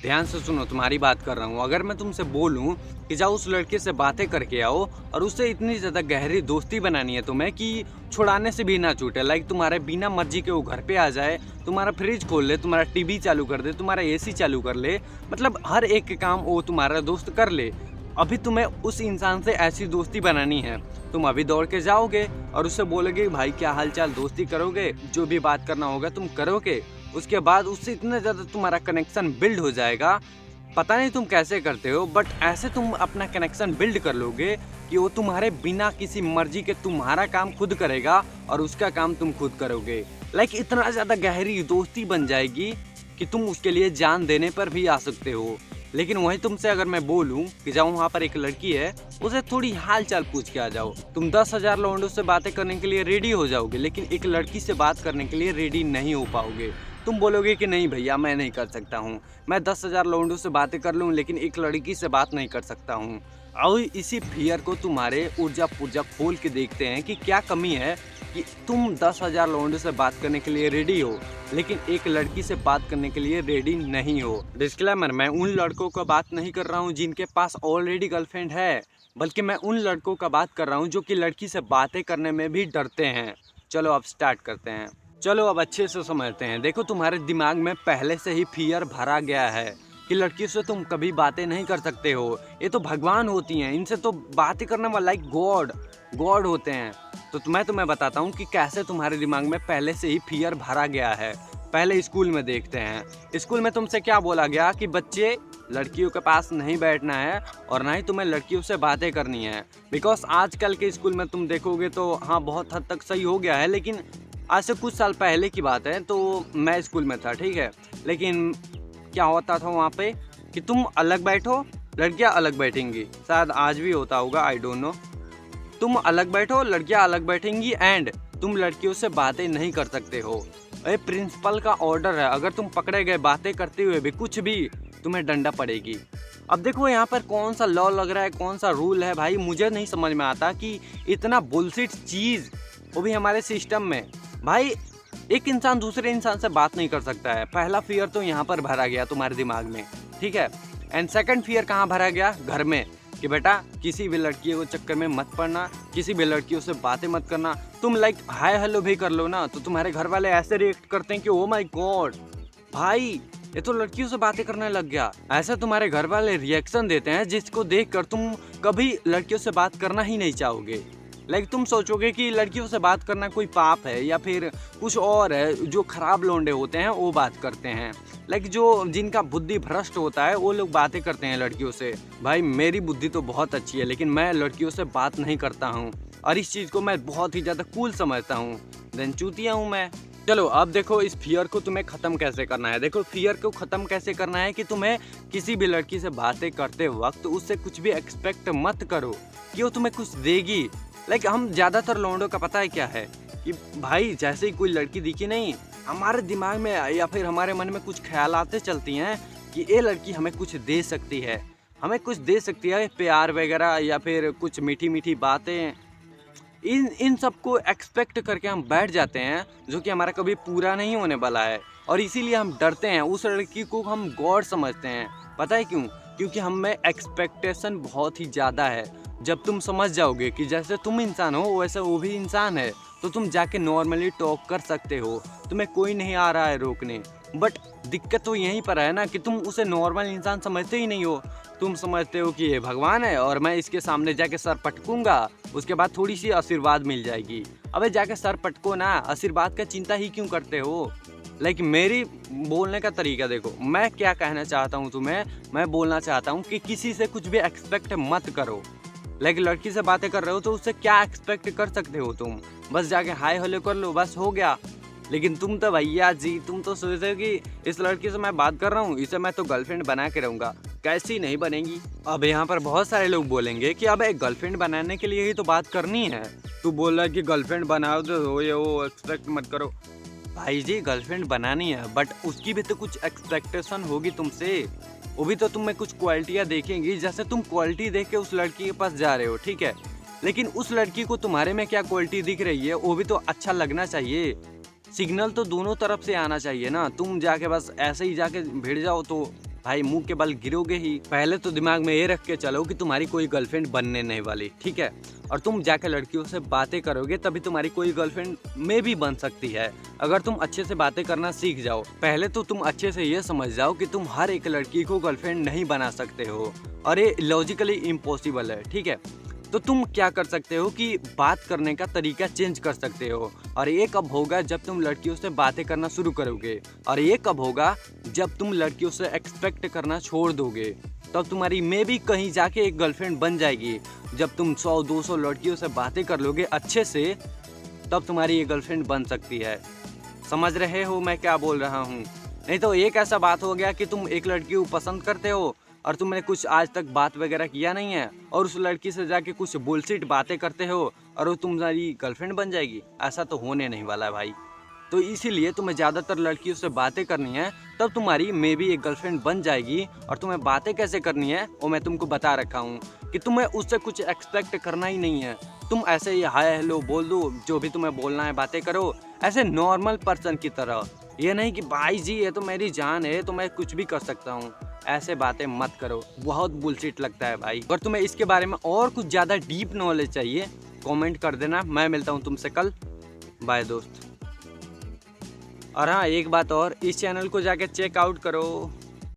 ध्यान से सुनो, तुम्हारी बात कर रहा हूँ। अगर मैं तुमसे बोलूँ कि जाओ उस लड़के से बातें करके आओ और उससे इतनी ज़्यादा गहरी दोस्ती बनानी है तुम्हें कि छुड़ाने से भी ना छूटे, लाइक तुम्हारे बिना मर्जी के वो घर पे आ जाए, तुम्हारा फ्रिज खोल ले, तुम्हारा टीवी चालू कर दे, तुम्हारा एसी चालू कर ले, मतलब हर एक काम वो तुम्हारा दोस्त कर ले। अभी तुम्हें उस इंसान से ऐसी दोस्ती बनानी है, तुम अभी दौड़ के जाओगे और उससे बोलोगे भाई क्या हाल चाल, दोस्ती करोगे, जो भी बात करना होगा तुम करोगे। उसके बाद उससे इतना ज़्यादा तुम्हारा कनेक्शन बिल्ड हो जाएगा, पता नहीं तुम कैसे करते हो, बट ऐसे तुम अपना कनेक्शन बिल्ड कर लोगे कि वो तुम्हारे बिना किसी मर्जी के तुम्हारा काम खुद करेगा और उसका काम तुम खुद करोगे। लाइक इतना ज़्यादा गहरी दोस्ती बन जाएगी कि तुम उसके लिए जान देने पर भी आ सकते हो। लेकिन वही तुमसे अगर मैं बोलूं कि जाओ वहाँ पर एक लड़की है, उसे थोड़ी हाल चाल पूछ के आ जाओ, तुम 10,000 लौंडों से बातें करने के लिए रेडी हो जाओगे, लेकिन एक लड़की से बात करने के लिए रेडी नहीं हो पाओगे। तुम बोलोगे कि नहीं भैया मैं नहीं कर सकता हूँ, मैं 10,000 लौंडों से बातें कर लूँ लेकिन एक लड़की से बात नहीं कर सकता हूँ। और इसी फियर को तुम्हारे ऊर्जा पुर्जा खोल के देखते हैं कि क्या कमी है कि तुम 10,000 लौंडों से बात करने के लिए रेडी हो लेकिन एक लड़की से बात करने के लिए रेडी नहीं हो। डिस्क्लेमर, मैं उन लड़कों का बात नहीं कर रहा हूँ जिनके पास ऑलरेडी गर्लफ्रेंड है, बल्कि मैं उन लड़कों का बात कर रहा हूँ जो कि लड़की से बातें करने में भी डरते हैं। चलो अब स्टार्ट करते हैं। चलो अब अच्छे से समझते हैं। देखो तुम्हारे दिमाग में पहले से ही फियर भरा गया है कि लड़की से तुम कभी बातें नहीं कर सकते हो, ये तो भगवान होती हैं, इनसे तो बातें करने वाला लाइक गॉड गॉड होते हैं। तो मैं तुम्हें बताता हूँ कि कैसे तुम्हारे दिमाग में पहले से ही फियर भरा गया है। पहले स्कूल में देखते हैं। स्कूल में तुमसे क्या बोला गया कि बच्चे लड़कियों के पास नहीं बैठना है और ना ही तुम्हें लड़कियों से बातें करनी है। बिकॉज आजकल के स्कूल में तुम देखोगे तो हाँ बहुत हद तक सही हो गया है, लेकिन आज से कुछ साल पहले की बात है, तो मैं स्कूल में था, ठीक है। लेकिन क्या होता था वहाँ पे कि तुम अलग बैठो, लड़कियाँ अलग बैठेंगी, शायद आज भी होता होगा, आई डोंट नो। तुम अलग बैठो, लड़कियां अलग बैठेंगी एंड तुम लड़कियों से बातें नहीं कर सकते हो। ये प्रिंसिपल का ऑर्डर है, अगर तुम पकड़े गए बातें करते हुए भी कुछ भी, तुम्हें डंडा पड़ेगी। अब देखो यहाँ पर कौन सा लॉ लग रहा है, कौन सा रूल है भाई, मुझे नहीं समझ में आता कि इतना बुलशिट चीज़ वो भी हमारे सिस्टम में। भाई एक इंसान दूसरे इंसान से बात नहीं कर सकता है, पहला फियर तो यहाँ पर भरा गया तुम्हारे दिमाग में, ठीक है। एंड सेकंड फियर कहाँ भरा गया, घर में, कि बेटा किसी भी लड़की को चक्कर में मत पड़ना, किसी भी लड़कियों से बातें मत करना। तुम लाइक हाय हेलो भी कर लो ना तो तुम्हारे घर वाले ऐसे रिएक्ट करते हैं कि ओ माय गॉड भाई ये तो लड़कियों से बातें करने लग गया। ऐसा तुम्हारे घर वाले रिएक्शन देते हैं जिसको देखकर तुम कभी लड़कियों से बात करना ही नहीं चाहोगे। लाइक तुम सोचोगे कि लड़कियों से बात करना कोई पाप है या फिर कुछ और है, जो खराब लौंडे होते हैं वो बात करते हैं। लाइक जो जिनका बुद्धि भ्रष्ट होता है वो लोग बातें करते हैं लड़कियों से। भाई मेरी बुद्धि तो बहुत अच्छी है लेकिन मैं लड़कियों से बात नहीं करता हूँ और इस चीज़ को मैं बहुत ही ज़्यादा कूल समझता हूँ। देन चूतिया हूँ मैं। चलो अब देखो इस फियर को तुम्हें ख़त्म कैसे करना है। देखो फियर को ख़त्म कैसे करना है कि तुम्हें किसी भी लड़की से बातें करते वक्त उससे कुछ भी एक्सपेक्ट मत करो कि वो तुम्हें कुछ देगी। लाइक हम ज़्यादातर लौंडों का पता है क्या है कि भाई जैसे ही कोई लड़की दिखी नहीं, हमारे दिमाग में या फिर हमारे मन में कुछ ख्यालातें चलती हैं कि ये लड़की हमें कुछ दे सकती है, हमें कुछ दे सकती है, प्यार वगैरह या फिर कुछ मीठी मीठी बातें। इन सब को एक्सपेक्ट करके हम बैठ जाते हैं जो कि हमारा कभी पूरा नहीं होने वाला है और इसीलिए हम डरते हैं। उस लड़की को हम गॉड समझते हैं। पता है क्यों? क्योंकि हम में एक्सपेक्टेशन बहुत ही ज़्यादा है। जब तुम समझ जाओगे कि जैसे तुम इंसान हो वैसे वो भी इंसान है तो तुम जाके नॉर्मली टॉक कर सकते हो, तुम्हें कोई नहीं आ रहा है रोकने। बट दिक्कत तो यहीं पर है ना कि तुम उसे नॉर्मल इंसान समझते ही नहीं हो। तुम समझते हो कि ये भगवान है और मैं इसके सामने जाके सर पटकूंगा, उसके बाद थोड़ी सी आशीर्वाद मिल जाएगी। अबे जाके सर पटको ना, आशीर्वाद का चिंता ही क्यों करते हो? लाइक मेरी बोलने का तरीका देखो, मैं क्या कहना चाहता हूँ तुम्हें, मैं बोलना चाहता हूँ कि किसी से कुछ भी एक्सपेक्ट मत करो। लाइक लड़की से बातें कर रहे हो तो उससे क्या एक्सपेक्ट कर सकते हो तुम? बस जाके हाय हेलो कर लो, बस हो गया। लेकिन तुम तो भैया जी, तुम तो सोचते हो कि इस लड़की से मैं बात कर रहा हूँ, इसे मैं तो गर्लफ्रेंड बना के रहूँगा। कैसी नहीं बनेगी। अब यहाँ पर बहुत सारे लोग बोलेंगे कि अब एक गर्लफ्रेंड बनाने के लिए ही तो बात करनी है, तू बोल रहा है कि गर्लफ्रेंड बनाओ तो ये वो एक्सपेक्ट मत करो। भाई जी गर्लफ्रेंड बनानी है बट उसकी भी तो कुछ एक्सपेक्टेशन होगी तुमसे, वो भी तो तुम्हें कुछ क्वालिटियाँ देखेंगी। जैसे तुम क्वालिटी देख के उस लड़की के पास जा रहे हो, ठीक है, लेकिन उस लड़की को तुम्हारे में क्या क्वालिटी दिख रही है वो भी तो अच्छा लगना चाहिए। सिग्नल तो दोनों तरफ से आना चाहिए ना। तुम जाके बस ऐसे ही जाके भिड़ जाओ तो भाई मुंह के बल गिरोगे ही। पहले तो दिमाग में ये रख के चलो कि तुम्हारी कोई गर्लफ्रेंड बनने नहीं वाली, ठीक है। और तुम जाके लड़कियों से बातें करोगे तभी तुम्हारी कोई गर्लफ्रेंड में भी बन सकती है, अगर तुम अच्छे से बातें करना सीख जाओ। पहले तो तुम अच्छे से ये समझ जाओ कि तुम हर एक लड़की को गर्लफ्रेंड नहीं बना सकते हो और ये लॉजिकली इम्पॉसिबल है, ठीक है। तो तुम क्या कर सकते हो कि बात करने का तरीका चेंज कर सकते हो। और ये कब होगा, जब तुम लड़कियों से बातें करना शुरू करोगे। और ये कब होगा, जब तुम लड़कियों से एक्सपेक्ट करना छोड़ दोगे। तब तुम्हारी मे भी कहीं जाके एक गर्लफ्रेंड बन जाएगी। जब तुम 100-200 लड़कियों से बातें कर लोगे अच्छे से, तब तुम्हारी ये गर्लफ्रेंड बन सकती है। समझ रहे हो मैं क्या बोल रहा हूँ? नहीं तो एक ऐसा बात हो गया कि तुम एक लड़की को पसंद करते हो और तुमने कुछ आज तक बात वगैरह किया नहीं है और उस लड़की से जाके कुछ बुलशिट बातें करते हो और वो तुम्हारी गर्लफ्रेंड बन जाएगी। ऐसा तो होने नहीं वाला है भाई। तो इसीलिए तुम्हें ज़्यादातर लड़कियों से बातें करनी है, तब तुम्हारी मे भी एक गर्लफ्रेंड बन जाएगी। और तुम्हें बातें कैसे करनी है वो मैं तुमको बता रखा हूँ कि तुम्हें उससे कुछ एक्सपेक्ट करना ही नहीं है। तुम ऐसे ही हाय हेलो बोल दो, जो भी तुम्हें बोलना है बातें करो ऐसे नॉर्मल पर्सन की तरह। ये नहीं कि भाई जी ये तो मेरी जान है तो मैं कुछ भी कर सकता हूँ, ऐसे बातें मत करो, बहुत बुलशिट लगता है भाई। अगर तुम्हें इसके बारे में और कुछ ज़्यादा डीप नॉलेज चाहिए कमेंट कर देना। मैं मिलता हूँ तुमसे कल। बाय दोस्त। और हाँ एक बात और, इस चैनल को जाके चेकआउट करो।